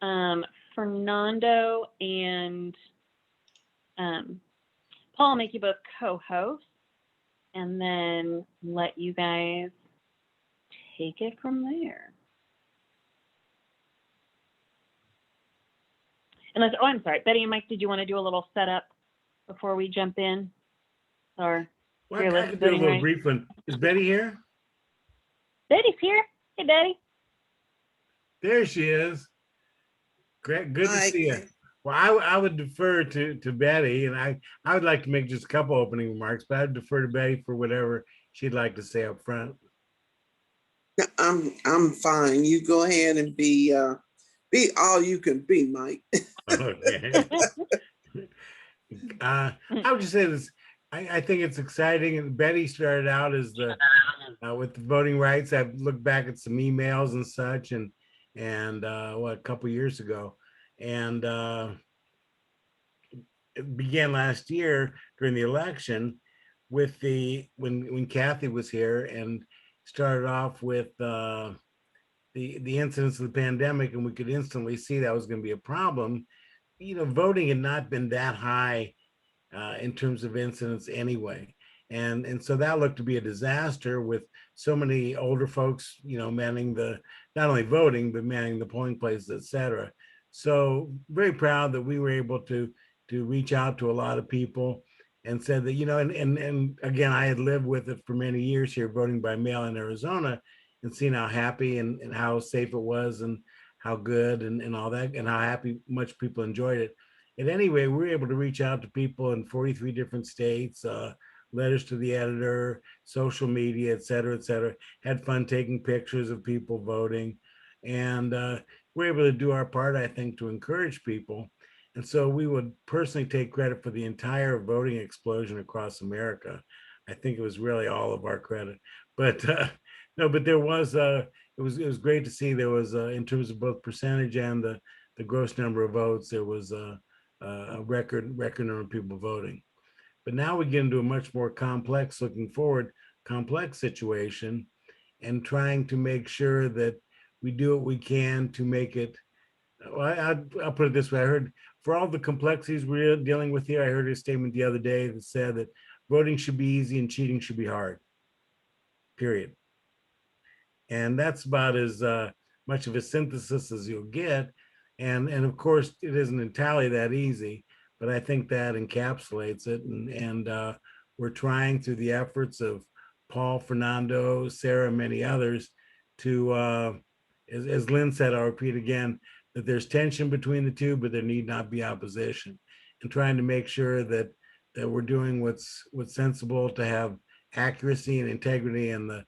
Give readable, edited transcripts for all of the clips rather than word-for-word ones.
Fernando and Paul, will make you both co-hosts, and then let you guys take it from there. Unless, oh, I'm sorry, Betty and Mike, did you want to do a little setup before we jump in? Or well, I could do a little brief one. Is Betty here? Betty's here. Hey, Betty. There she is. Great, good to see you. Well, I would defer to Betty, and I would like to make just a couple opening remarks, but I'd defer to Betty for whatever she'd like to say up front. I'm fine. You go ahead and be all you can be, Mike. Okay. I would just say this. I think it's exciting, and Betty started out as the with the voting rights. I've looked back at some emails and such, and a couple years ago, and it began last year during the election with when Kathy was here and started off with the incidents of the pandemic, and we could instantly see that was going to be a problem. Voting had not been that high in terms of incidents anyway. And so that looked to be a disaster with so many older folks, manning not only voting, but manning the polling places, et cetera. So very proud that we were able to reach out to a lot of people and said that, and again, I had lived with it for many years here, voting by mail in Arizona, and seeing how happy and how safe it was and how good and all that, and how much people enjoyed it. And anyway, we were able to reach out to people in 43 different states, letters to the editor, social media, et cetera, had fun taking pictures of people voting. And we're able to do our part, I think, to encourage people. And so we would personally take credit for the entire voting explosion across America. I think it was really all of our credit. But no, but there was, it was great to see there was, in terms of both percentage and the gross number of votes, there was a record number of people voting. But now we get into a much more complex situation, and trying to make sure that we do what we can to make it. Well, I'll put it this way. I heard, for all the complexities we're dealing with here, I heard a statement the other day that said that voting should be easy and cheating should be hard, period. And that's about as much of a synthesis as you'll get. And of course, it isn't entirely that easy, but I think that encapsulates it. And we're trying, through the efforts of Paul, Fernando, Sarah, and many others, to, as Lynn said, I'll repeat again, that there's tension between the two, but there need not be opposition, and trying to make sure that we're doing what's sensible to have accuracy and integrity in the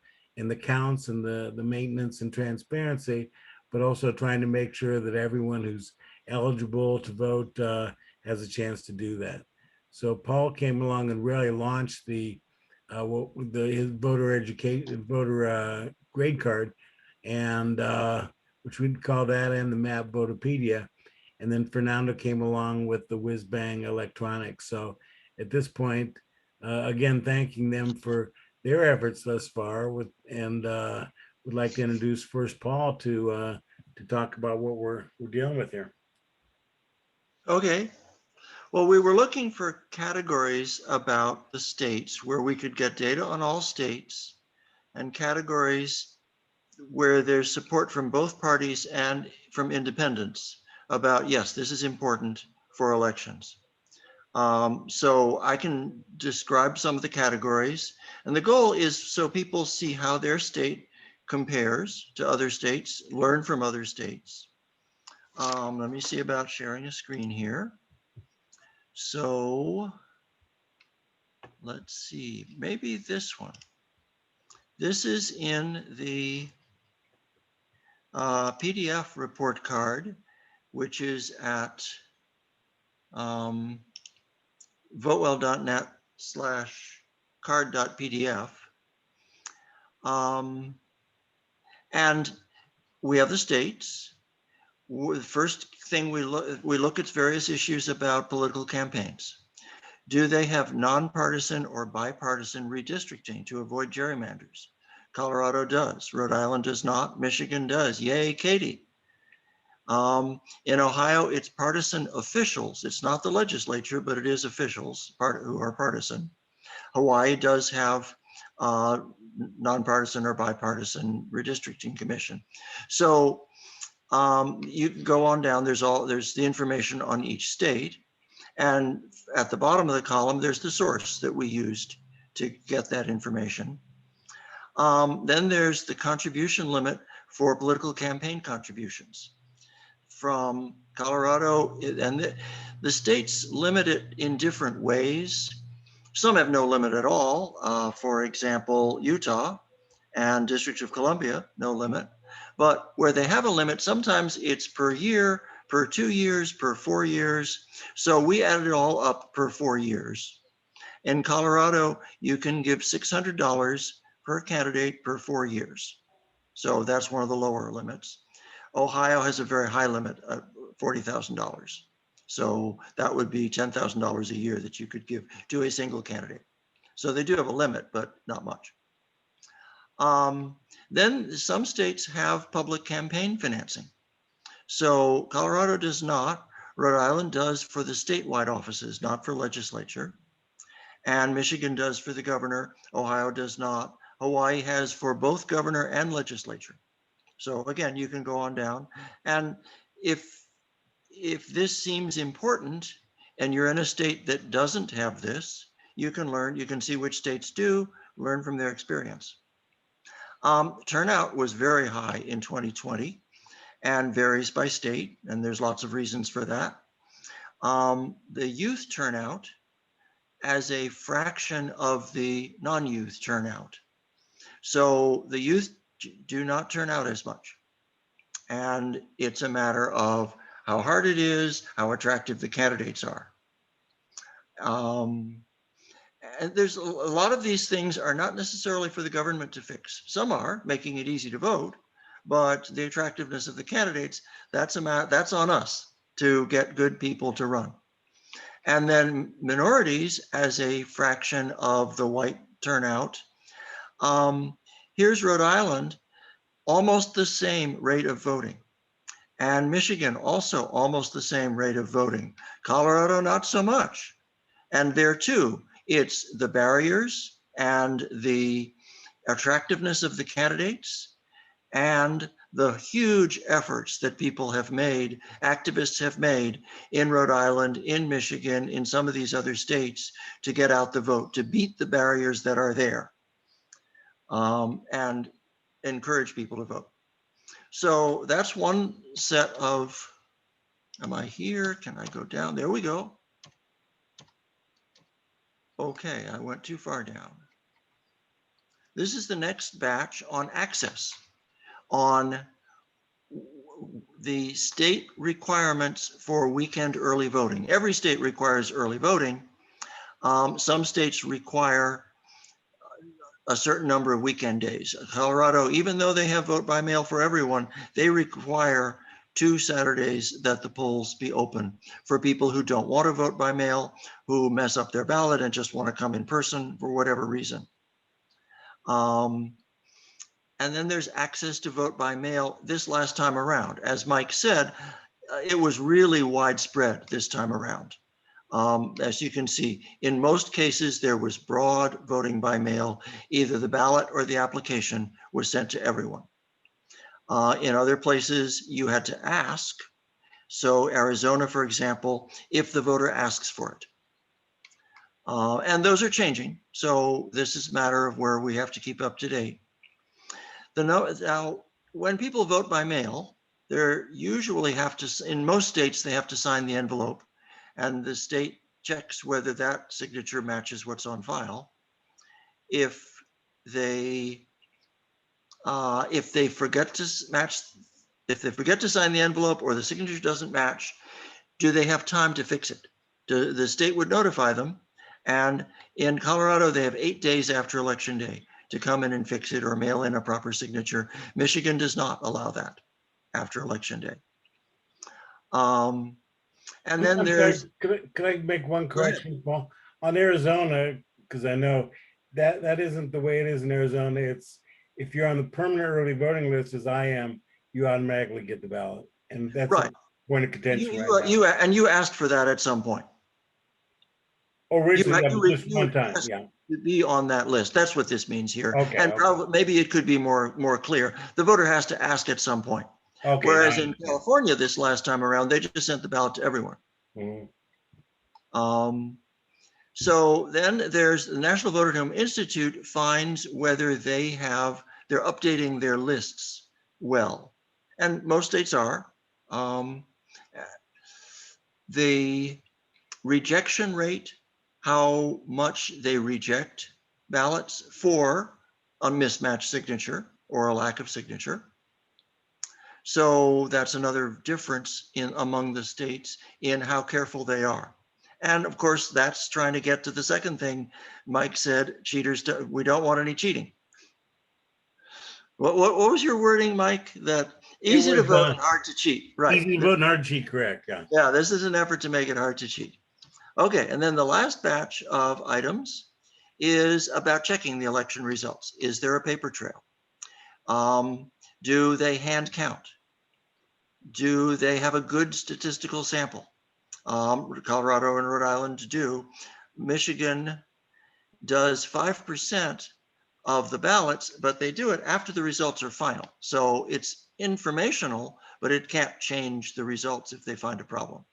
counts and the maintenance and transparency, but also trying to make sure that everyone who's eligible to vote has a chance to do that. So Paul came along and really launched his voter grade card, and which we'd call that, and the map Voteopedia. And then Fernando came along with the whiz bang electronics. So at this point, again, thanking them for their efforts thus far, and would like to introduce first Paul to talk about what we're dealing with here. Okay. Well, we were looking for categories about the states where we could get data on all states, and categories where there's support from both parties and from independents about, yes, this is important for elections. So I can describe some of the categories, and the goal is so people see how their state compares to other states, learn from other states. Let me see about sharing a screen here. So let's see, maybe this one. This is in the PDF report card, which is at votewell.net/card.pdf. And we have the states. The first thing we look at various issues about political campaigns. Do they have nonpartisan or bipartisan redistricting to avoid gerrymanders? Colorado does, Rhode Island does not, Michigan does. Yay, Katie. In Ohio, it's partisan officials. It's not the legislature, but it is officials who are partisan. Hawaii does have nonpartisan or bipartisan redistricting commission. So you can go on down. There's the information on each state, and at the bottom of the column, there's the source that we used to get that information. Then there's the contribution limit for political campaign contributions. From Colorado, and the states limit it in different ways. Some have no limit at all. For example, Utah and District of Columbia, no limit. But where they have a limit, sometimes it's per year, per 2 years, per 4 years. So we added it all up per 4 years. In Colorado, you can give $600 per candidate per 4 years. So that's one of the lower limits. Ohio has a very high limit of $40,000. So that would be $10,000 a year that you could give to a single candidate. So they do have a limit, but not much. Then some states have public campaign financing. So Colorado does not. Rhode Island does for the statewide offices, not for legislature. And Michigan does for the governor. Ohio does not. Hawaii has for both governor and legislature. So again, you can go on down. And if this seems important and you're in a state that doesn't have this, you can learn, you can see which states do, learn from their experience. Turnout was very high in 2020 and varies by state, and there's lots of reasons for that. The youth turnout as a fraction of the non-youth turnout. So the youth do not turn out as much. And it's a matter of how hard it is, how attractive the candidates are. And there's a lot of these things are not necessarily for the government to fix. Some are, making it easy to vote, but the attractiveness of the candidates, that's on us to get good people to run. And then minorities as a fraction of the white turnout. Here's Rhode Island, almost the same rate of voting. And Michigan also almost the same rate of voting. Colorado, not so much. And there too, it's the barriers and the attractiveness of the candidates and the huge efforts that people have made, activists have made in Rhode Island, in Michigan, in some of these other states to get out the vote, to beat the barriers that are there and encourage people to vote. So that's one set of, am I here? Can I go down? There we go. Okay, I went too far down. This is the next batch on access, on the state requirements for weekend early voting. Every state requires early voting. Some states require a certain number of weekend days. Colorado, even though they have vote by mail for everyone, they require 2 Saturdays that the polls be open for people who don't want to vote by mail, who mess up their ballot and just want to come in person for whatever reason. And then there's access to vote by mail this last time around. As Mike said, it was really widespread this time around. As you can see, in most cases, there was broad voting by mail. Either the ballot or the application was sent to everyone. In other places, you had to ask. So Arizona, for example, if the voter asks for it. And those are changing. So this is a matter of where we have to keep up to date. Now, when people vote by mail, they usually have to, in most states, they have to sign the envelope, and the state checks whether that signature matches what's on file. If they forget to match, if they forget to sign the envelope or the signature doesn't match, do they have time to fix it? The state would notify them, and in Colorado, they have 8 days after Election Day to come in and fix it or mail in a proper signature. Michigan does not allow that after Election Day. And then there's. Could I make one correction, Paul? On Arizona, because I know that isn't the way it is in Arizona. It's if you're on the permanent early voting list, as I am, you automatically get the ballot. And that's Right. a point of contention right now. You asked for that at some point. Originally, yeah, but just one time, asked yeah. to be on that list. That's what this means here. Okay, And okay. probably, maybe it could be more clear. The voter has to ask at some point. Okay. Whereas in California, this last time around, they just sent the ballot to everyone. Mhm. So then there's the National Voter Institute finds whether they're updating their lists well. And most states are. The rejection rate, how much they reject ballots for a mismatched signature or a lack of signature. So that's another difference among the states in how careful they are. And of course, that's trying to get to the second thing Mike said, cheaters, we don't want any cheating. What was your wording, Mike? That easy to vote and hard to cheat, right? Easy to vote and hard to cheat, correct, yeah. Yeah, this is an effort to make it hard to cheat. Okay, and then the last batch of items is about checking the election results. Is there a paper trail? Do they hand count? Do they have a good statistical sample? Colorado and Rhode Island do. Michigan does 5% of the ballots, but they do it after the results are final. So it's informational, but it can't change the results if they find a problem.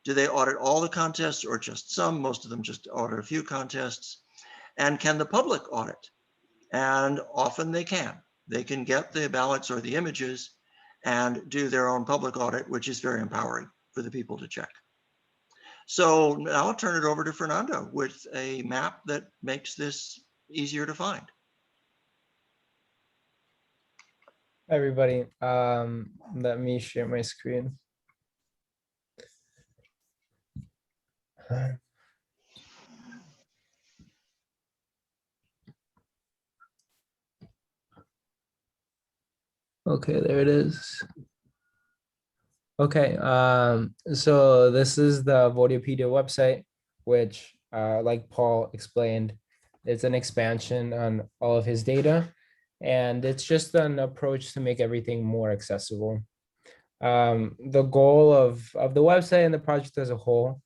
Do they audit all the contests or just some? Most of them just audit a few contests. And can the public audit? And often they can. They can get the ballots or the images and do their own public audit, which is very empowering for the people to check. So now I'll turn it over to Fernando with a map that makes this easier to find. Hi, everybody. Let me share my screen. Okay, there it is. Okay, so this is the Voteopedia website, which, like Paul explained, it's an expansion on all of his data, and it's just an approach to make everything more accessible. The goal of the website and the project as a whole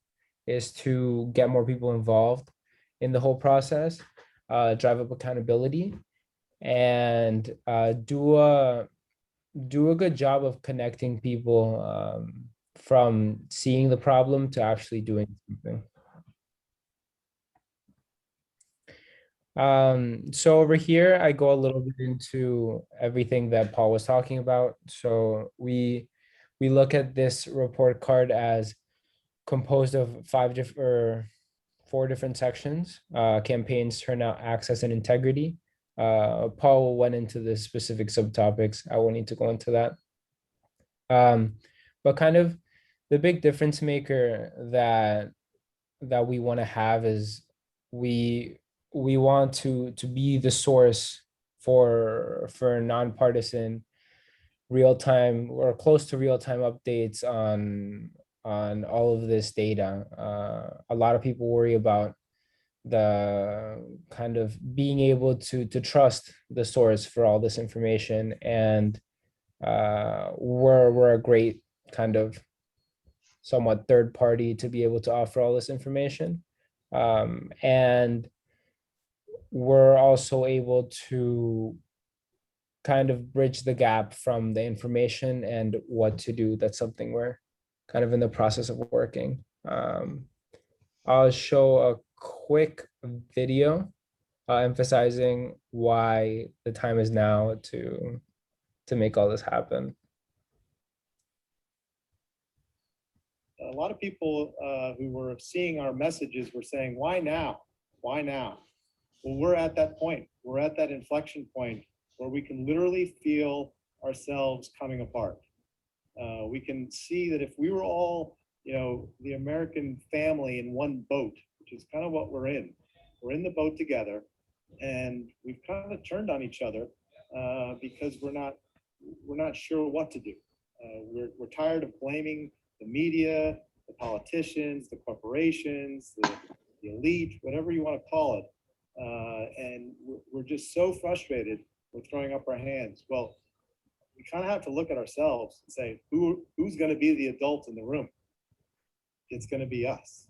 is to get more people involved in the whole process, drive up accountability, and do a good job of connecting people from seeing the problem to actually doing something. So over here, I go a little bit into everything that Paul was talking about. So we look at this report card as composed of 4 different sections: campaigns, turnout, access, and integrity. Paul went into the specific subtopics. I won't need to go into that. But kind of the big difference maker that we want to have is we want to be the source for nonpartisan, real-time or close to real-time updates on all of this data. A lot of people worry about the kind of being able to trust the source for all this information, and we're a great kind of somewhat third party to be able to offer all this information. And we're also able to kind of bridge the gap from the information and what to do. That's something we're kind of in the process of working. I'll show a quick video emphasizing why the time is now to make all this happen. A lot of people who were seeing our messages were saying, why now? Why now? Well, we're at that point. We're at that inflection point where we can literally feel ourselves coming apart. We can see that if we were all, the American family in one boat, which is kind of what we're in the boat together, and we've kind of turned on each other because we're not sure what to do. We're tired of blaming the media, the politicians, the corporations, the elite, whatever you want to call it. And we're just so frustrated with throwing up our hands. Well, we kind of have to look at ourselves and say, who's going to be the adult in the room? It's going to be us.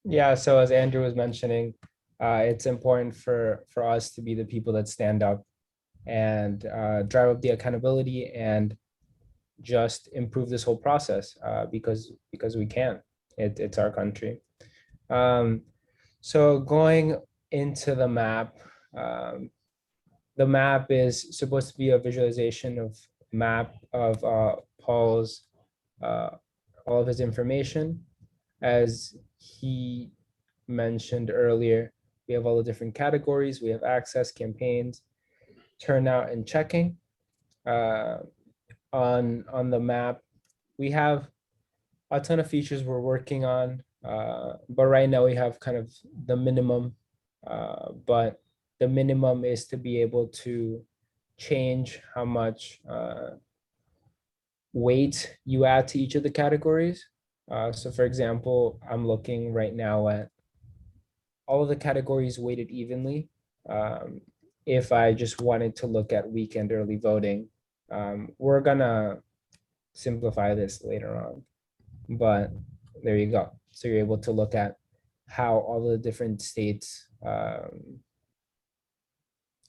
Yeah, so as Andrew was mentioning, it's important for us to be the people that stand up and drive up the accountability and just improve this whole process because we can. It's our country. So going into the map, the map is supposed to be a visualization of map of Paul's all of his information. As he mentioned earlier, we have all the different categories. We have access, campaigns, turnout, and checking. On the map, we have a ton of features we're working on, but right now we have kind of the minimum. But the minimum is to be able to change how much weight you add to each of the categories. So for example, I'm looking right now at all of the categories weighted evenly. If I just wanted to look at weekend early voting, we're gonna simplify this later on, but there you go. So you're able to look at how all the different states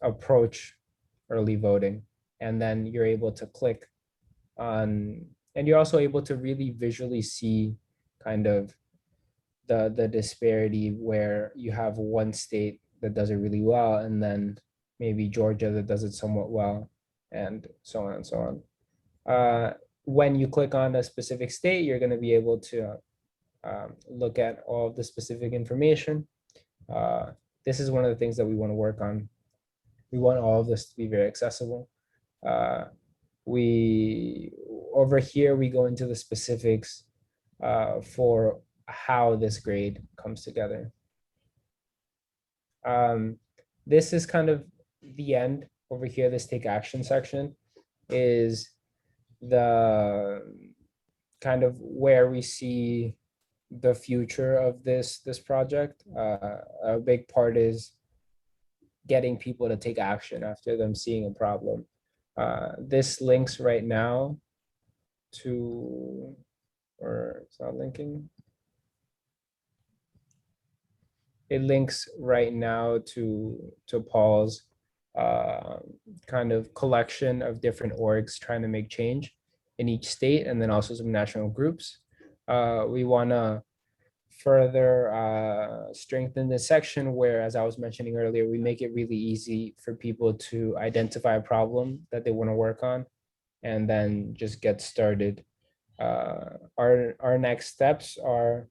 approach early voting, and then you're able to click on, and you're also able to really visually see kind of the disparity where you have one state that does it really well, and then maybe Georgia that does it somewhat well, and so on and so on. When you click on a specific state, you're going to be able to look at all of the specific information. This is one of the things that we want to work on. We want all of this to be very accessible. We over here, we go into the specifics for how this grade comes together. This is kind of the end over here. This take action section is the kind of where we see the future of this project. A big part is getting people to take action after them seeing a problem. This links right now to, or it's not linking. It links right now to Paul's kind of collection of different orgs trying to make change in each state, and then also some national groups. We want to further strengthen this section where, as I was mentioning earlier, we make it really easy for people to identify a problem that they want to work on and then just get started. Our next steps are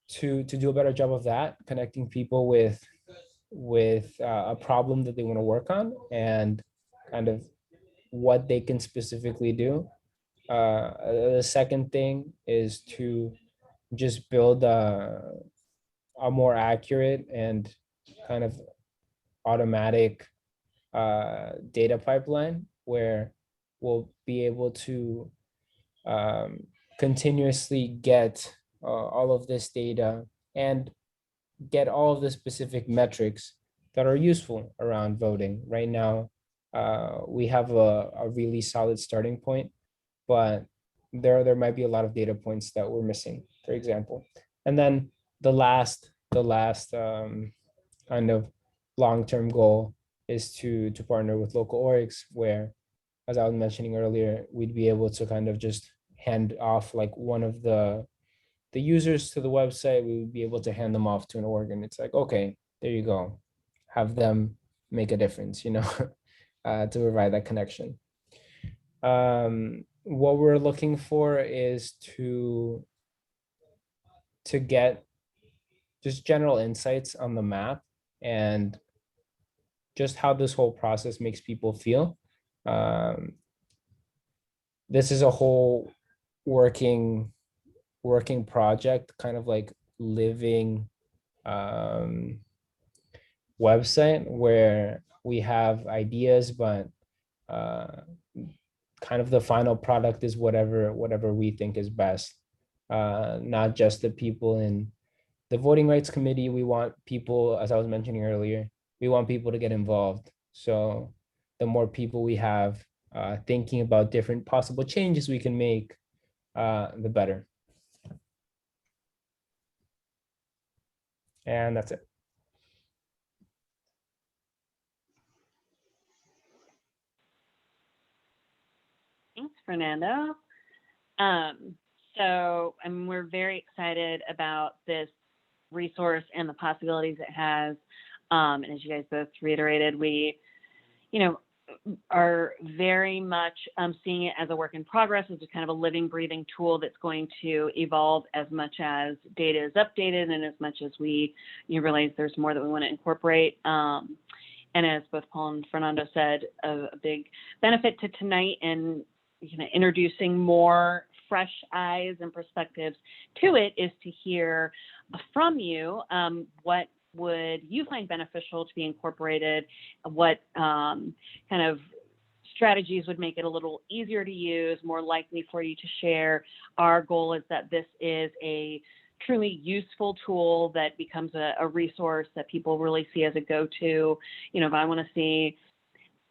to do a better job of that, connecting people with a problem that they want to work on and kind of what they can specifically do. The second thing is to just build a more accurate and kind of automatic data pipeline where we'll be able to continuously get all of this data and get all of the specific metrics that are useful around voting. Right now, we have a really solid starting point, but there might be a lot of data points that we're missing, for example. And then the last kind of long-term goal is to partner with local orgs where, as I was mentioning earlier, we'd be able to kind of just hand off like one of the users to the website. We would be able to hand them off to an org, and it's like, okay, there you go, have them make a difference, you know, to provide that connection. What we're looking for is to get just general insights on the map and just how this whole process makes people feel. This is a whole working project, kind of like living website where we have ideas, but kind of the final product is whatever we think is best. Not just the people in the voting rights committee. We want people, as I was mentioning earlier, we want people to get involved. So the more people we have thinking about different possible changes we can make, the better. And that's it. Thanks, Fernando. So we're very excited about this resource and the possibilities it has. And as you guys both reiterated, we, are very much seeing it as a work in progress, as a kind of a living, breathing tool that's going to evolve as much as data is updated and as much as we realize there's more that we want to incorporate. And as both Paul and Fernando said, a big benefit to tonight and introducing more fresh eyes and perspectives to it is to hear from you what would you find beneficial to be incorporated, what kind of strategies would make it a little easier to use, more likely for you to share. Our goal is that this is a truly useful tool that becomes a resource that people really see as a go-to. If I want to see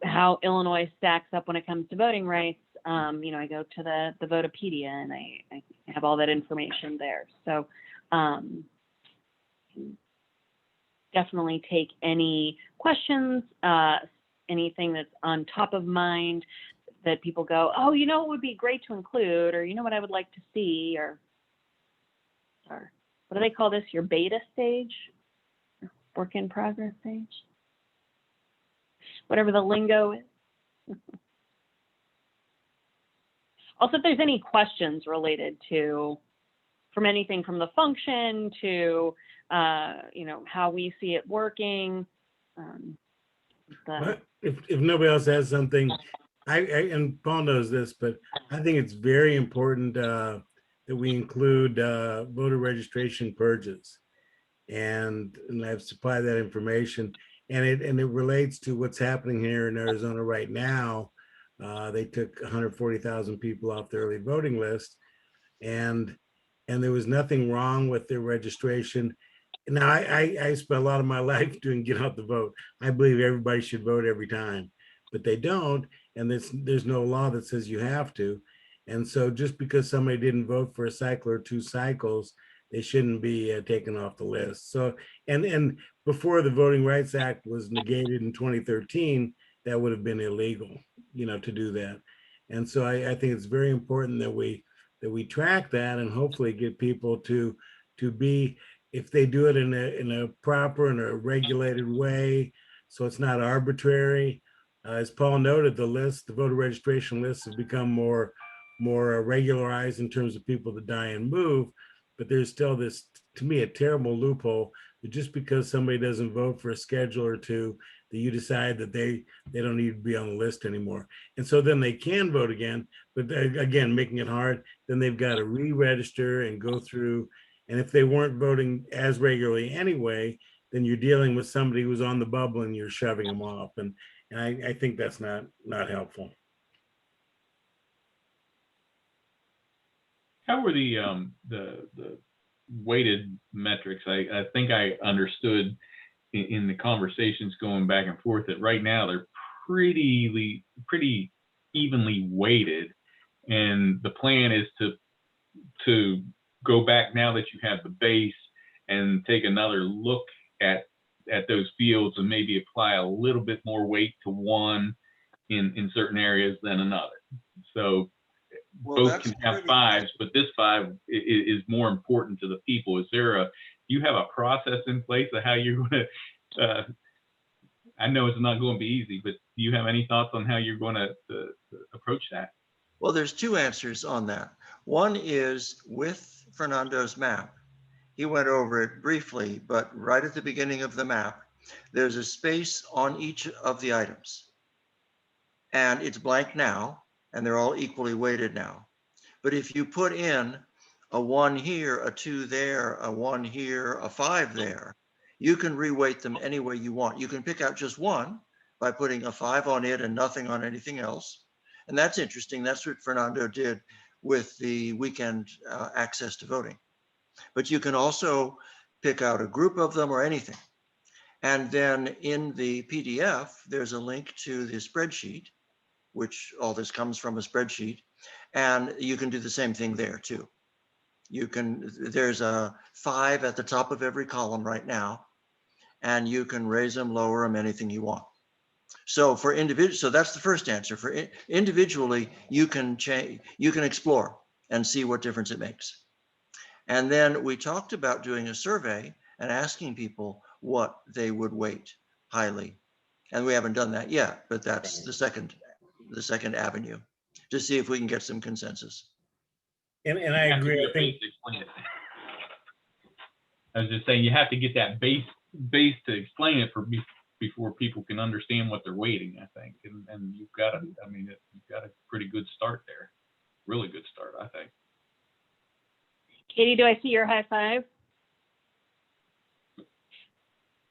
how Illinois stacks up when it comes to voting rights, I go to the Voteopedia and I have all that information there. So definitely take any questions, anything that's on top of mind that people go, oh, it would be great to include, or what I would like to see, or what do they call this? Your beta stage, work in progress stage, whatever the lingo is. Also, if there's any questions related to, from anything from the function to, how we see it working. But if nobody else has something, and Paul knows this, but I think it's very important that we include voter registration purges, and I've supplied that information, and it relates to what's happening here in Arizona right now. They took 140,000 people off the early voting list, and there was nothing wrong with their registration. Now, I spent a lot of my life doing get out the vote. I believe everybody should vote every time, but they don't, and there's no law that says you have to. And so just because somebody didn't vote for a cycle or 2 cycles, they shouldn't be taken off the list. So, and before the Voting Rights Act was negated in 2013, that would have been illegal, to do that. And so I think it's very important that we track that and hopefully get people to be, if they do it in a proper and a regulated way, so it's not arbitrary. As Paul noted, the voter registration lists have become more regularized in terms of people that die and move, but there's still this, to me, a terrible loophole that just because somebody doesn't vote for a schedule or 2, that you decide that they don't need to be on the list anymore. And so then they can vote again, but again, making it hard, then they've got to re-register and go through. And if they weren't voting as regularly anyway, then you're dealing with somebody who's on the bubble and you're shoving them off. And I think that's not helpful. How were the weighted metrics? I think I understood in the conversations going back and forth that right now they're pretty evenly weighted, and the plan is to go back now that you have the base and take another look at those fields and maybe apply a little bit more weight to one in certain areas than another. So both can have 5s, but this 5 is more important to the people. You have a process in place of how you're going to, I know it's not going to be easy, but do you have any thoughts on how you're going to approach that? Well, there's 2 answers on that. One is with Fernando's map. He went over it briefly, but right at the beginning of the map, there's a space on each of the items. And it's blank now, and they're all equally weighted now. But if you put in a 1 here, a 2 there, a 1 here, a 5 there, you can reweight them any way you want. You can pick out just one by putting a 5 on it and nothing on anything else. And that's interesting. That's what Fernando did with the weekend access to voting. But you can also pick out a group of them or anything. And then in the PDF, there's a link to the spreadsheet which all this comes from a spreadsheet. And you can do the same thing there too. You can, there's a 5 at the top of every column right now, and you can raise them, lower them, anything you want. So for individual, so that's the first answer. For individually, you can change, you can explore and see what difference it makes. And then we talked about doing a survey and asking people what they would weight highly. And we haven't done that yet, but that's the second avenue to see if we can get some consensus. And I You have to agree. do I a think base to explain it. I was just saying, you have to get that base to explain it before people can understand what they're weighting, I think. And you've got a, I mean, you've got a pretty good start there. Really good start, I think. Katie, do I see your high five?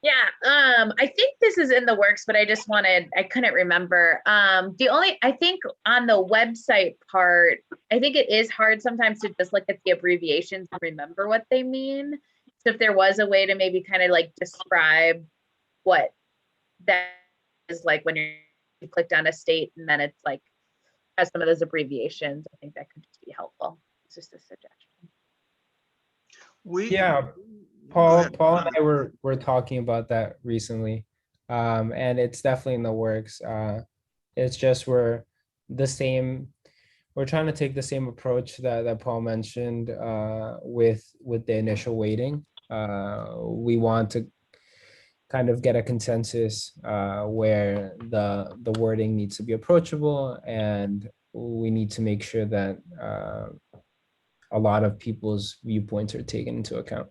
Yeah, I think this is in the works, but I couldn't remember. I think on the website part, I think it is hard sometimes to just look at the abbreviations and remember what they mean. So if there was a way to maybe kind of like describe what that is like when you clicked on a state and then it's like has some of those abbreviations, I think that could just be helpful. It's just a suggestion. Yeah, Paul and I were talking about that recently, and it's definitely in the works. It's just we're trying to take the same approach that Paul mentioned with the initial weighting. We want to kind of get a consensus where the wording needs to be approachable, and we need to make sure that a lot of people's viewpoints are taken into account.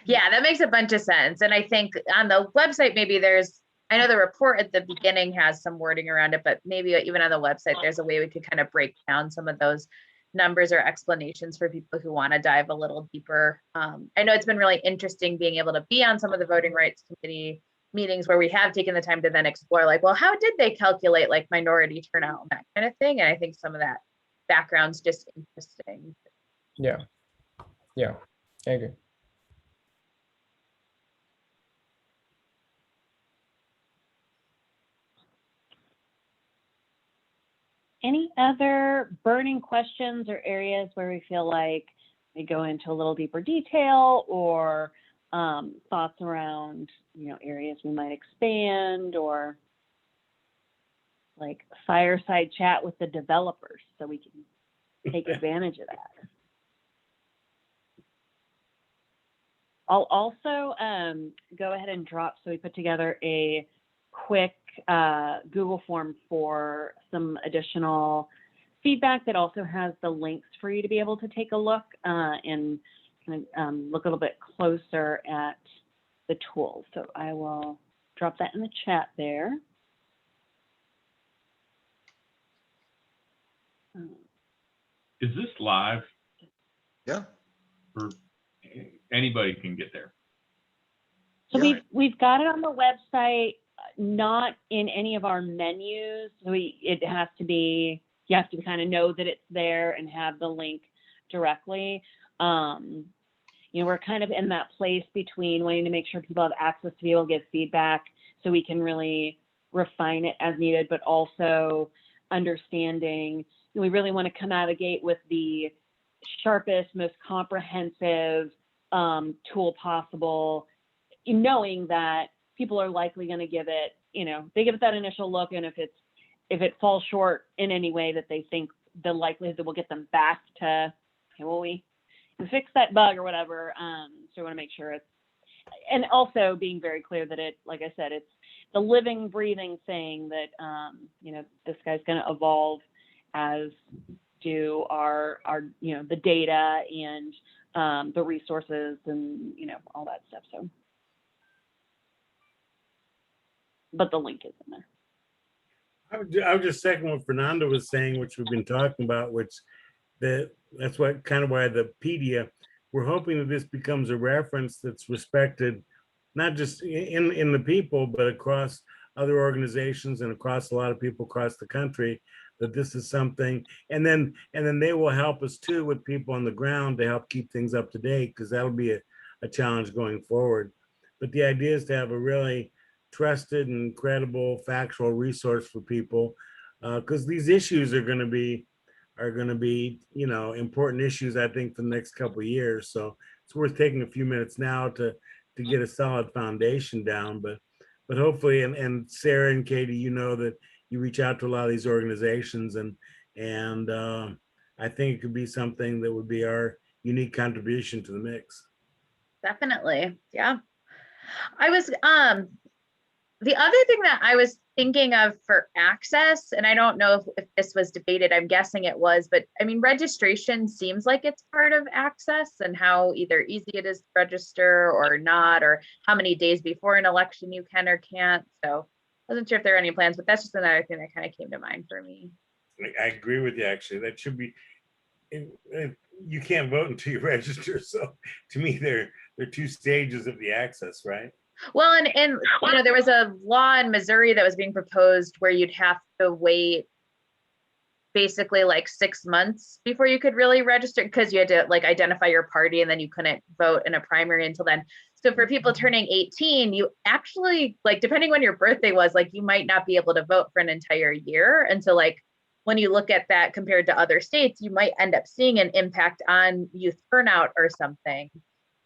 Yeah, that makes a bunch of sense. And I think on the website, maybe I know the report at the beginning has some wording around it, but maybe even on the website, there's a way we could kind of break down some of those numbers or explanations for people who want to dive a little deeper. I know it's been really interesting being able to be on some of the voting rights committee meetings where we have taken the time to then explore like, well, how did they calculate like minority turnout and that kind of thing? And I think some of that background's just interesting. Yeah, I agree. Any other burning questions or areas where we feel like we go into a little deeper detail, or thoughts around, areas we might expand, or like fireside chat with the developers so we can take advantage of that? I'll also go ahead and drop, so we put together a quick Google form for some additional feedback that also has the links for you to be able to take a look and kind of look a little bit closer at the tools. So I will drop that in the chat there. Is this live? Yeah. Or anybody can get there? So Yeah. we've got it on the website, not in any of our menus. So it has to be, you have to kind of know that it's there and have the link directly. We're kind of in that place between wanting to make sure people have access to be able to give feedback so we can really refine it as needed, but also understanding we really want to come out of the gate with the sharpest, most comprehensive tool possible, knowing that people are likely going to give it, they give it that initial look, and if it falls short in any way, that they think the likelihood that we'll get them back to, okay, well, we fix that bug or whatever. So we want to make sure it's, and also being very clear that it, like I said, it's the living, breathing thing that, this guy's going to evolve as do our the data and the resources and, all that stuff. So, but the link is in there. I would just second what Fernando was saying, which we've been talking about, which that's what kind of why the pedia, we're hoping that this becomes a reference that's respected, not just in the people, but across other organizations and across a lot of people across the country, that this is something, and then they will help us too with people on the ground to help keep things up to date, because that'll be a challenge going forward. But the idea is to have a really trusted and credible factual resource for people because these issues are going to be important issues, I think, for the next couple of years. So it's worth taking a few minutes now to get a solid foundation down. But hopefully, and Sarah and Katie, you know that you reach out to a lot of these organizations, and I think it could be something that would be our unique contribution to the mix. Definitely. Yeah. I was the other thing that I was thinking of for access, and I don't know if this was debated, I'm guessing it was, but I mean, registration seems like it's part of access, and how either easy it is to register or not, or how many days before an election you can or can't. So I wasn't sure if there are any plans, but that's just another thing that kind of came to mind for me. I agree with you, actually. That should be, you can't vote until you register. So to me, there are two stages of the access, right? Well, and you know, there was a law in Missouri that was being proposed where you'd have to wait basically like 6 months before you could really register, because you had to like identify your party, and then you couldn't vote in a primary until then. So for people turning 18, you actually, like, depending when your birthday was, like, you might not be able to vote for an entire year. And so like, when you look at that compared to other states, you might end up seeing an impact on youth turnout or something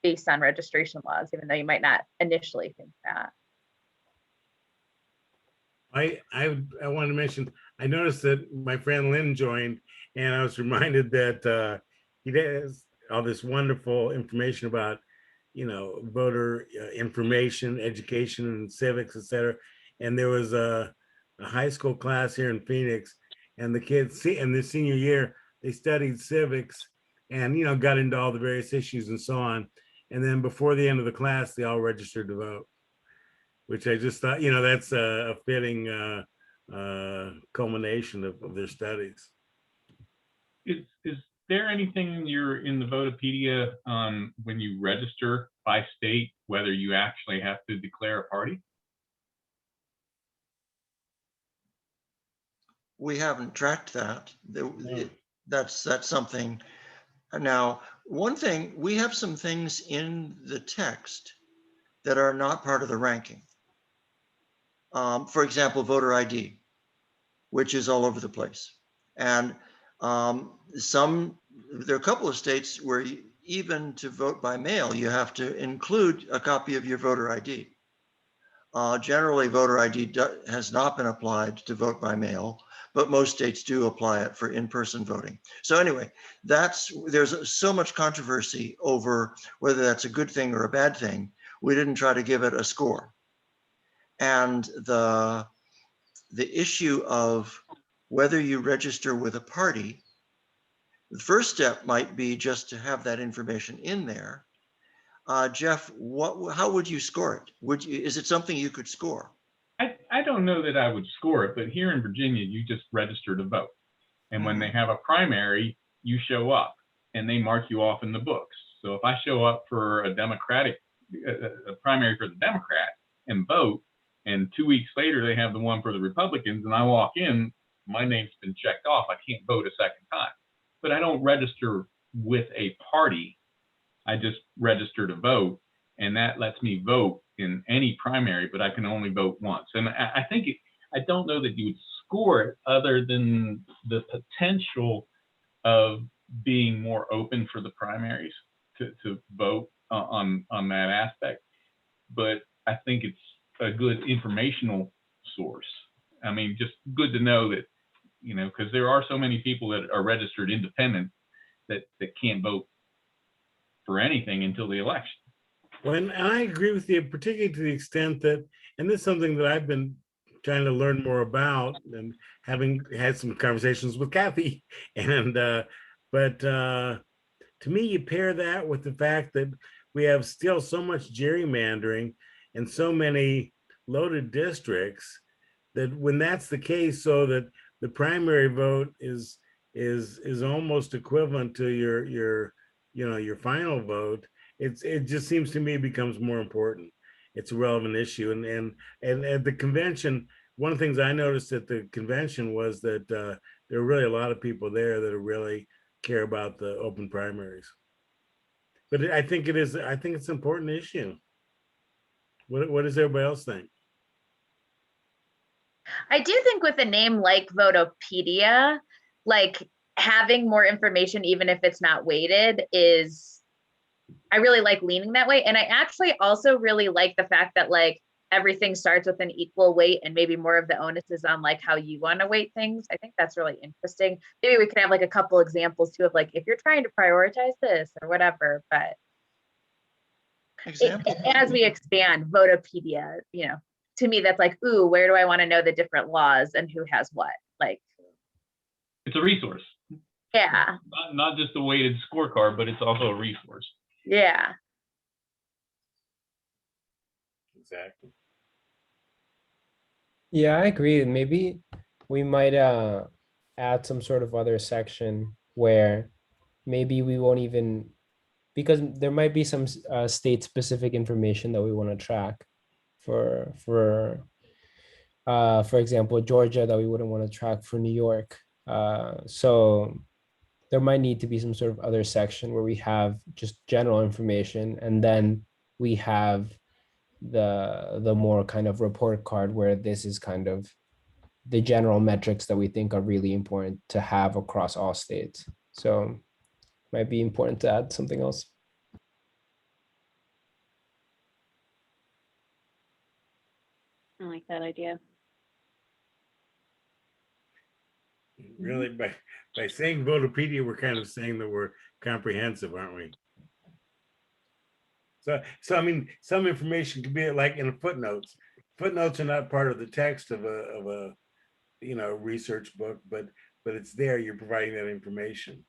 based on registration laws, even though you might not initially think that. I wanted to mention, I noticed that my friend Lynn joined, and I was reminded that he has all this wonderful information about, voter information, education, and civics, etc. And there was a high school class here in Phoenix, and the kids, in the senior year, they studied civics and, got into all the various issues and so on. And then before the end of the class, they all registered to vote, which I just thought, that's a fitting culmination of their studies. Is there anything you're in the Voteopedia when you register by state, whether you actually have to declare a party? We haven't tracked that. That's something. Now, one thing, we have some things in the text that are not part of the ranking. For example, voter ID, which is all over the place. And there are a couple of states where even to vote by mail, you have to include a copy of your voter ID. Generally, voter ID has not been applied to vote by mail, but most states do apply it for in-person voting. So anyway, there's so much controversy over whether that's a good thing or a bad thing. We didn't try to give it a score. And the issue of whether you register with a party, the first step might be just to have that information in there. Jeff, how would you score it? Is it something you could score? I don't know that I would score it, but here in Virginia, you just register to vote. And when they have a primary, you show up and they mark you off in the books. So if I show up for a primary for the Democrat and vote, and 2 weeks later they have the one for the Republicans, and I walk in, my name's been checked off. I can't vote a second time. But I don't register with a party. I just register to vote, and that lets me vote in any primary, but I can only vote once. And I think I don't know that you would score it, other than the potential of being more open for the primaries to vote on that aspect. But I think it's a good informational source. I mean, just good to know that, because there are so many people that are registered independent that can't vote for anything until the election. Well, and I agree with you, particularly to the extent that, and this is something that I've been trying to learn more about, and having had some conversations with Kathy, and but to me, you pair that with the fact that we have still so much gerrymandering and so many loaded districts, that when that's the case, so that the primary vote is almost equivalent to your final vote, it just seems to me becomes more important. It's a relevant issue, and at the convention, one of the things I noticed at the convention was that there are really a lot of people there that really care about the open primaries. But I think it's an important issue. What does everybody else think? I do think with a name like Voteopedia, like having more information, even if it's not weighted, is, I really like leaning that way. And I actually also really like the fact that like everything starts with an equal weight and maybe more of the onus is on like how you want to weight things. I think that's really interesting. Maybe we could have like a couple examples too of like, if you're trying to prioritize this or whatever, but as we expand Voteopedia, you know, to me, that's like, ooh, where do I want to know the different laws and who has what? Like, It's a resource. yeah. Not just a weighted scorecard, but it's also a resource. Yeah. Exactly. Yeah, I agree. Maybe we might add some sort of other section where maybe we won't even, because there might be some state specific information that we want to track for example, Georgia that we wouldn't want to track for New York. So there might need to be some sort of other section where we have just general information, and then we have the more kind of report card where this is kind of the general metrics that we think are really important to have across all states. So might be important to add something else. I like that idea. Really, by saying Voteopedia, we're kind of saying that we're comprehensive, aren't we? So I mean, some information could be like in footnotes. Footnotes are not part of the text of a research book, but it's there. You're providing that information,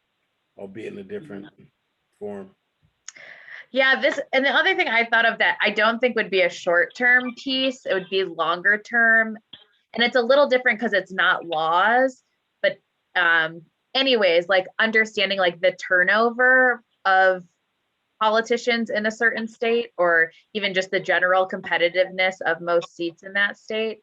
albeit in a different form. Yeah, this, and the other thing I thought of that I don't think would be a short-term piece, it would be longer term. And it's a little different because it's not laws, but anyways, like understanding like the turnover of politicians in a certain state, or even just the general competitiveness of most seats in that state.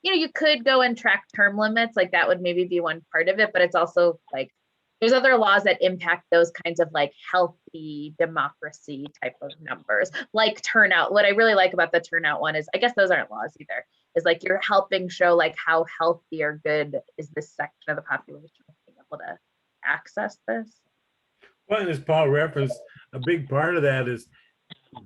You could go and track term limits, like that would maybe be one part of it, but it's also like there's other laws that impact those kinds of like healthy democracy type of numbers, like turnout. What I really like about the turnout one is, I guess those aren't laws either, is like you're helping show like how healthy or good is this section of the population being able to access this. Well, and as Paul referenced, a big part of that is,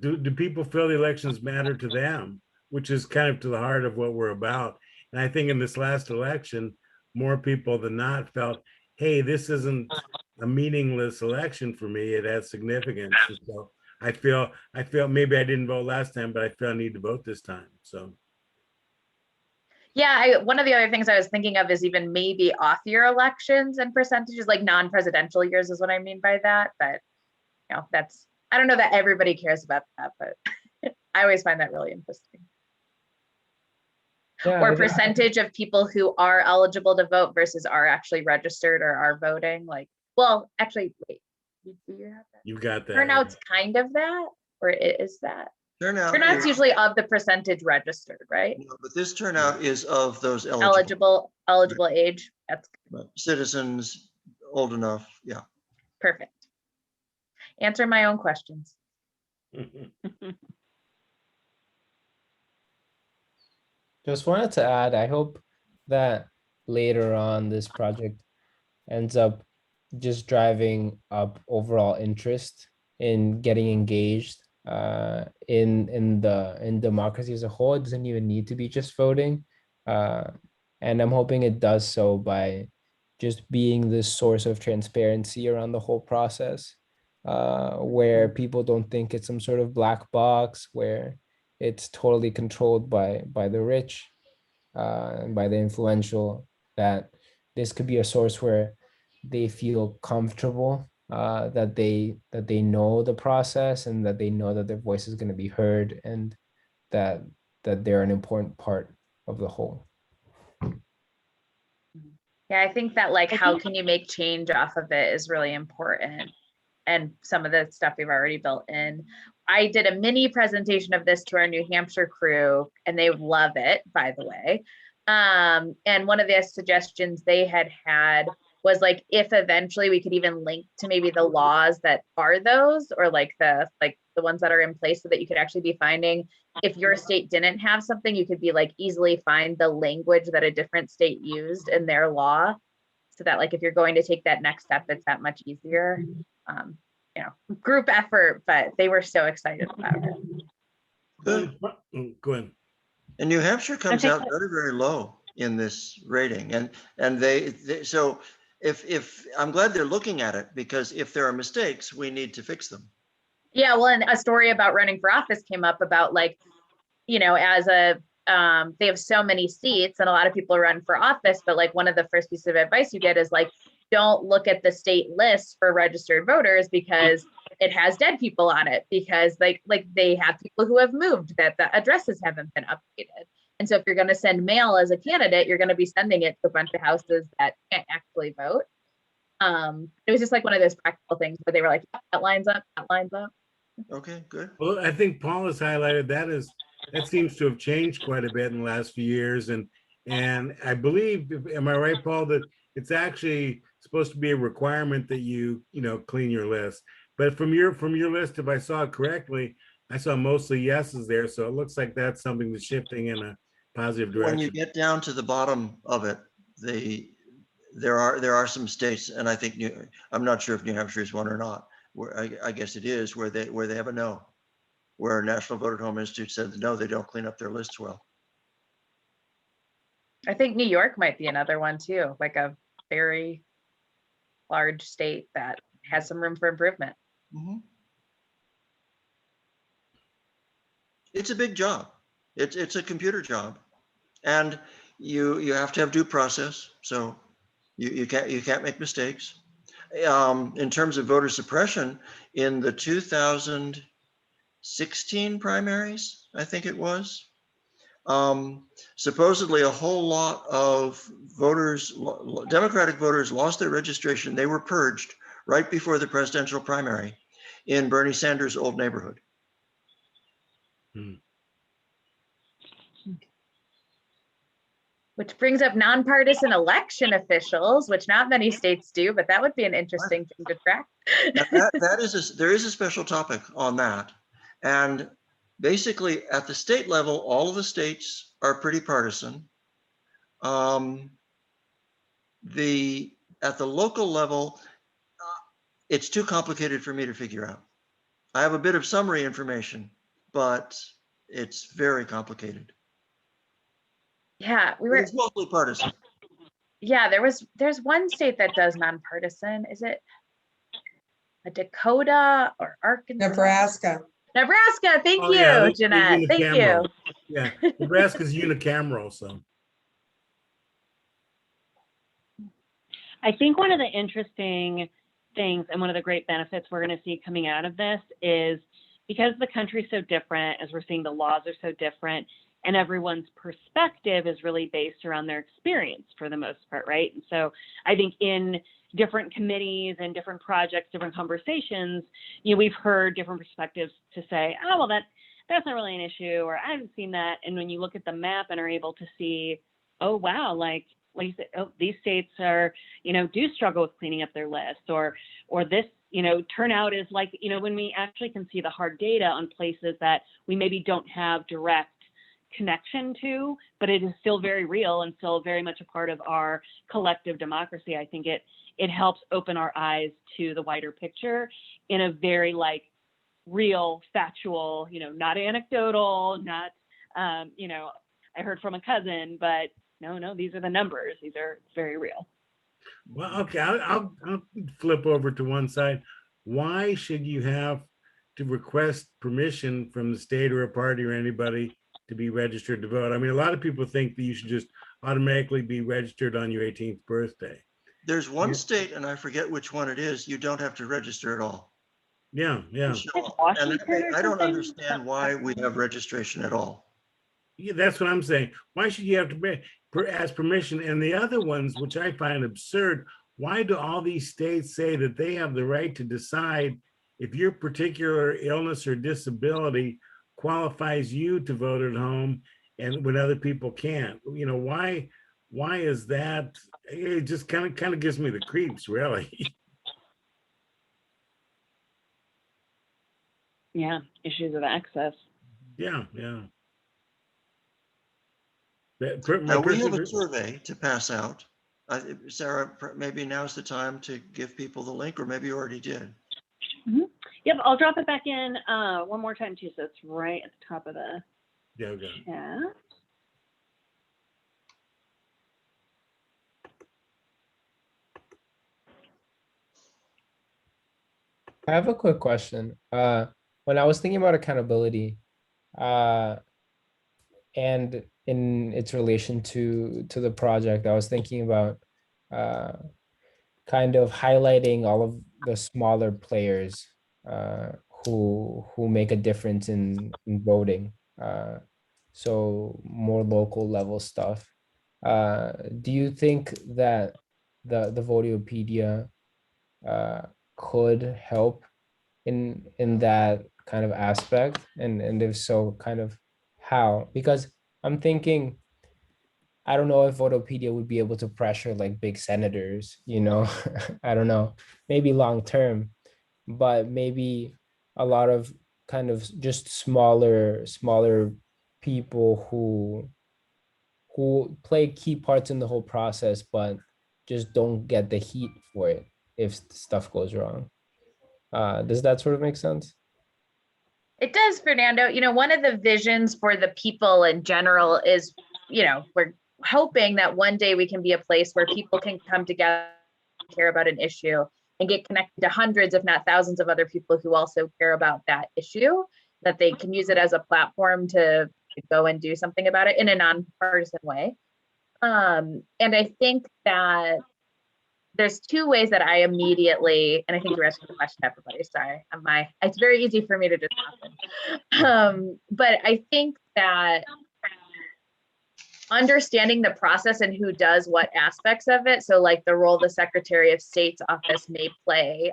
do people feel the elections matter to them, which is kind of to the heart of what we're about. And I think in this last election, more people than not felt, hey, this isn't a meaningless election for me. It has significance. And so I feel maybe I didn't vote last time, but I feel I need to vote this time. So. Yeah, one of the other things I was thinking of is even maybe off year elections and percentages, like non-presidential years is what I mean by that. But that's, I don't know that everybody cares about that, but I always find that really interesting. Yeah, or percentage of people who are eligible to vote versus are actually registered or are voting. Like, well, actually, wait, do you have that? You got that. Turnout's kind of that, or is that? Turnout's is usually of the percentage registered, right? No, but this turnout is of those eligible age. That's citizens old enough. Yeah. Perfect. Answer my own questions. Just wanted to add, I hope that later on this project ends up just driving up overall interest in getting engaged in democracy as a whole. It doesn't even need to be just voting. And I'm hoping it does so by just being this source of transparency around the whole process, where people don't think it's some sort of black box, where it's totally controlled by the rich and by the influential, that this could be a source where they feel comfortable, that they know the process and that they know that their voice is going to be heard, and that they're an important part of the whole. Yeah, I think that like how can you make change off of it is really important. And some of the stuff we've already built in. I did a mini presentation of this to our New Hampshire crew, and they love it, by the way. And one of the suggestions they had was like if eventually we could even link to maybe the laws that are those, or like the ones that are in place, so that you could actually be finding, if your state didn't have something, you could be like easily find the language that a different state used in their law, so that like if you're going to take that next step, it's that much easier. You know, group effort, but they were so excited about it. Good. Go ahead. And New Hampshire comes Okay. out very, very low in this rating. And they so if I'm glad they're looking at it, because if there are mistakes, we need to fix them. Yeah, well, and a story about running for office came up about like, you know, as a they have so many seats and a lot of people run for office, but like one of the first pieces of advice you get is like, don't look at the state list for registered voters because it has dead people on it, because like they have people who have moved that the addresses haven't been updated. And so if you're going to send mail as a candidate, you're going to be sending it to a bunch of houses that can't actually vote. It was just like one of those practical things where they were like, that lines up, that lines up. Okay, good. Well, I think Paul has highlighted that seems to have changed quite a bit in the last few years. And I believe, am I right, Paul, that it's actually supposed to be a requirement that you clean your list. But from your list, if I saw it correctly, I saw mostly yeses there. So it looks like that's something that's shifting in a positive direction. When you get down to the bottom of it, there are some states, and I think I'm not sure if New Hampshire is one or not, where I guess it is, where they have a no, where National Voter at Home Institute said no, they don't clean up their lists well. I think New York might be another one too, like a very large state that has some room for improvement. Mm-hmm. It's a big job. It's a computer job, and you have to have due process. So you can't make mistakes. In terms of voter suppression, in the 2016 primaries, I think it was, supposedly a whole lot of voters, Democratic voters, lost their registration. They were purged right before the presidential primary in Bernie Sanders' old neighborhood. Which brings up nonpartisan election officials, which not many states do, but that would be an interesting thing to track. There is a special topic on that. And basically at the state level, all of the states are pretty partisan. At the local level, it's too complicated for me to figure out. I have a bit of summary information, but it's very complicated. Yeah, It's mostly partisan. Yeah, there's one state that does nonpartisan. Is it a Dakota or Arkansas? Nebraska. Nebraska. Thank you, yeah, Jeanette. Thank you. Yeah, Nebraska's unicameral, so. I think one of the interesting things and one of the great benefits we're going to see coming out of this is because the country's so different, as we're seeing the laws are so different, and everyone's perspective is really based around their experience for the most part, right? And so I think in different committees and different projects, different conversations, we've heard different perspectives to say, oh, well, that's not really an issue, or I haven't seen that. And when you look at the map and are able to see, oh, wow, like you said, oh, these states are, do struggle with cleaning up their lists, or this, turnout is like, when we actually can see the hard data on places that we maybe don't have direct connection to, but it is still very real and still very much a part of our collective democracy. I think it helps open our eyes to the wider picture in a very real, factual, not anecdotal, not, I heard from a cousin, but no, these are the numbers. It's very real. Well, okay, I'll flip over to one side. Why should you have to request permission from the state or a party or anybody to be registered to vote? I mean, a lot of people think that you should just automatically be registered on your 18th birthday. There's one state, and I forget which one it is, you don't have to register at all. Yeah. And I don't understand why we have registration at all. Yeah, that's what I'm saying. Why should you have to ask permission? And the other ones, which I find absurd, why do all these states say that they have the right to decide if your particular illness or disability qualifies you to vote at home and when other people can't? Why why is that? It just kind of gives me the creeps, really. Yeah, issues of access. Yeah, yeah. Now, we have a survey to pass out. Sarah, maybe now's the time to give people the link, or maybe you already did. Yep, I'll drop it back in one more time too, so it's right at the top of the Yeah, okay. chat. I have a quick question. When I was thinking about accountability, and in its relation to the project, I was thinking about kind of highlighting all of the smaller players who make a difference in voting. So more local level stuff. Do you think that the Voteopedia could help in that kind of aspect, and if so, kind of how? Because I'm thinking, I don't know if Votopedia would be able to pressure like big senators, you know. I don't know, maybe long term, but maybe a lot of kind of just smaller people who play key parts in the whole process, but just don't get the heat for it if stuff goes wrong. Does that sort of make sense? It does, Fernando. One of the visions for the people in general is, we're hoping that one day we can be a place where people can come together, care about an issue, and get connected to hundreds, if not thousands, of other people who also care about that issue, that they can use it as a platform to go and do something about it in a nonpartisan way. And I think that there's two ways that I immediately, and I think you're asking the question, everybody, sorry, it's very easy for me to just happen. But I think that understanding the process and who does what aspects of it, so like the role the Secretary of State's office may play,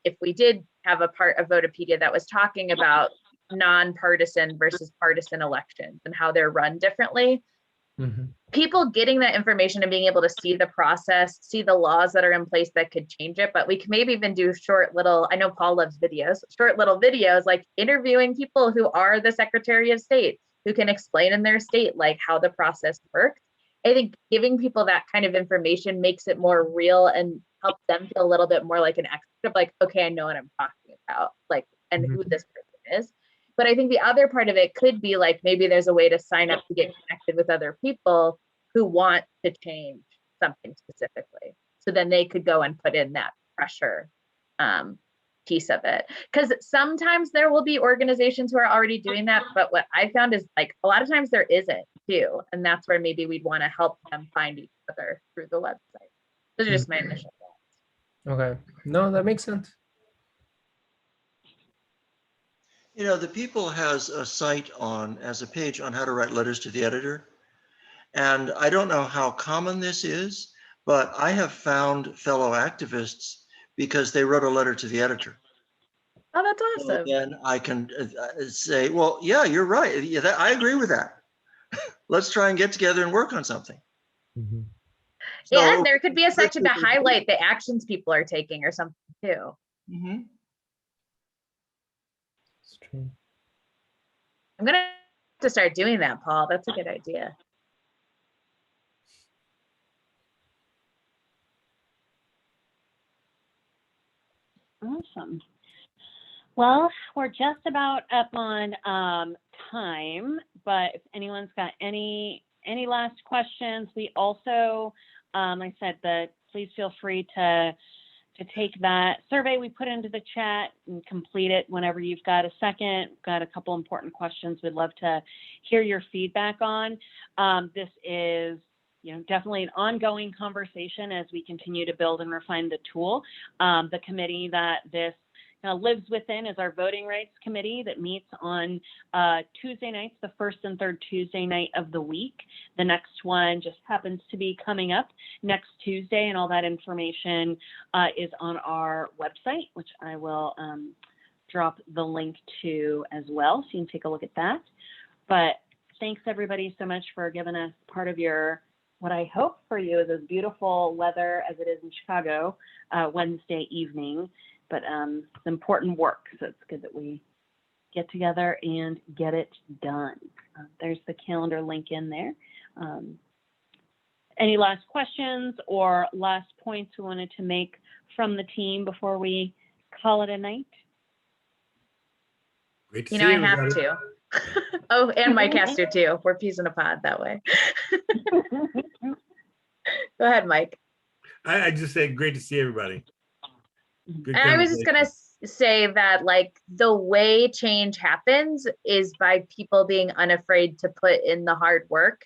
if we did have a part of Voteopedia that was talking about nonpartisan versus partisan elections and how they're run differently, people getting that information and being able to see the process, see the laws that are in place that could change it. But we can maybe even do short little, I know Paul loves videos, short little videos, like interviewing people who are the Secretary of State, who can explain in their state, like how the process works. I think giving people that kind of information makes it more real and helps them feel a little bit more like an expert of like, okay, I know what I'm talking about, like, and who this person is. But I think the other part of it could be like, maybe there's a way to sign up to get connected with other people who want to change something specifically. So then they could go and put in that pressure piece of it. Because sometimes there will be organizations who are already doing that. But what I found is like a lot of times there isn't too. And that's where maybe we'd want to help them find each other through the website. Those are just my initial thoughts. Okay. No, that makes sense. The People has a site as a page on how to write letters to the editor. And I don't know how common this is, but I have found fellow activists because they wrote a letter to the editor. Oh, that's awesome. So then I can say, well, yeah, you're right. Yeah, I agree with that. Let's try and get together and work on something. Yeah, and there could be a section to highlight the actions people are taking or something too. It's true. I'm going to have to start doing that, Paul. That's a good idea. Awesome. Well, we're just about up on time, but if anyone's got any last questions, we also, I said that please feel free to take that survey we put into the chat and complete it whenever you've got a second. We've got a couple important questions we'd love to hear your feedback on. This is definitely an ongoing conversation as we continue to build and refine the tool. The committee that this lives within is our Voting Rights Committee that meets on Tuesday nights, the first and third Tuesday night of the week. The next one just happens to be coming up next Tuesday, and all that information is on our website, which I will drop the link to as well, so you can take a look at that. But thanks everybody so much for giving us part of your what I hope for you is as beautiful weather as it is in Chicago Wednesday evening, but it's important work, so it's good that we get together and get it done. There's the calendar link in there. Any last questions or last points we wanted to make from the team before we call it a night? Great to You see know, I everybody. have to. Oh, and Mike has to too. We're peas in a pod that way. Go ahead, Mike. I just say great to see everybody. Good And I was just conversation. gonna say that like the way change happens is by people being unafraid to put in the hard work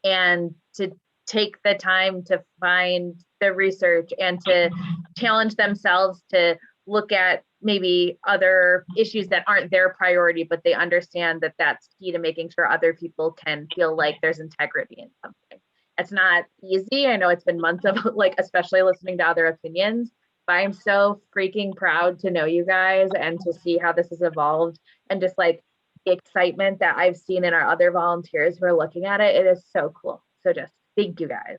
and to take the time to find the research and to challenge themselves to look at maybe other issues that aren't their priority, but they understand that that's key to making sure other people can feel like there's integrity in something. It's not easy. I know it's been months of like, especially listening to other opinions, but I'm so freaking proud to know you guys and to see how this has evolved and just like the excitement that I've seen in our other volunteers who are looking at it. It is so cool. So just thank you guys.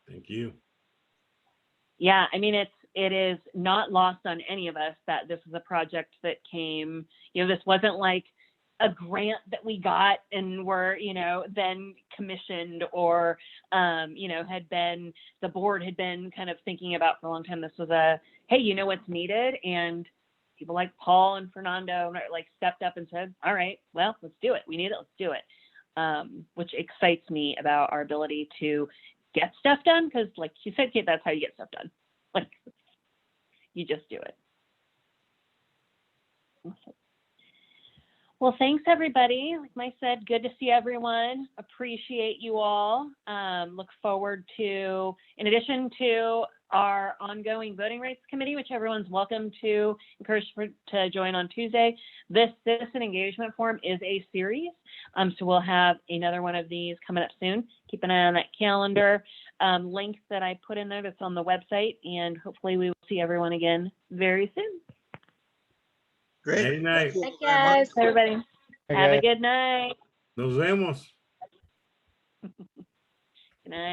Thank you. Yeah, I mean, it is not lost on any of us that this is a project that came, this wasn't like a grant that we got and were, then commissioned or, the board had been kind of thinking about for a long time. This was hey, what's needed? And people like Paul and Fernando like stepped up and said, all right, well, let's do it. We need it. Let's do it. Which excites me about our ability to get stuff done. Cause like you said, Kate, that's how you get stuff done. Like you just do it. Awesome. Well, thanks everybody. Like Mike said, good to see everyone. Appreciate you all. Look forward to, in addition to our ongoing voting rights committee, which everyone's welcome to encourage to join on Tuesday. This citizen engagement forum is a series. So we'll have another one of these coming up soon. Keep an eye on that calendar link that I put in there that's on the website, and hopefully we will see everyone again very soon. Great. Night, night. Thank you Thank very much. guys. Everybody, have Okay. a good night. Nos vemos.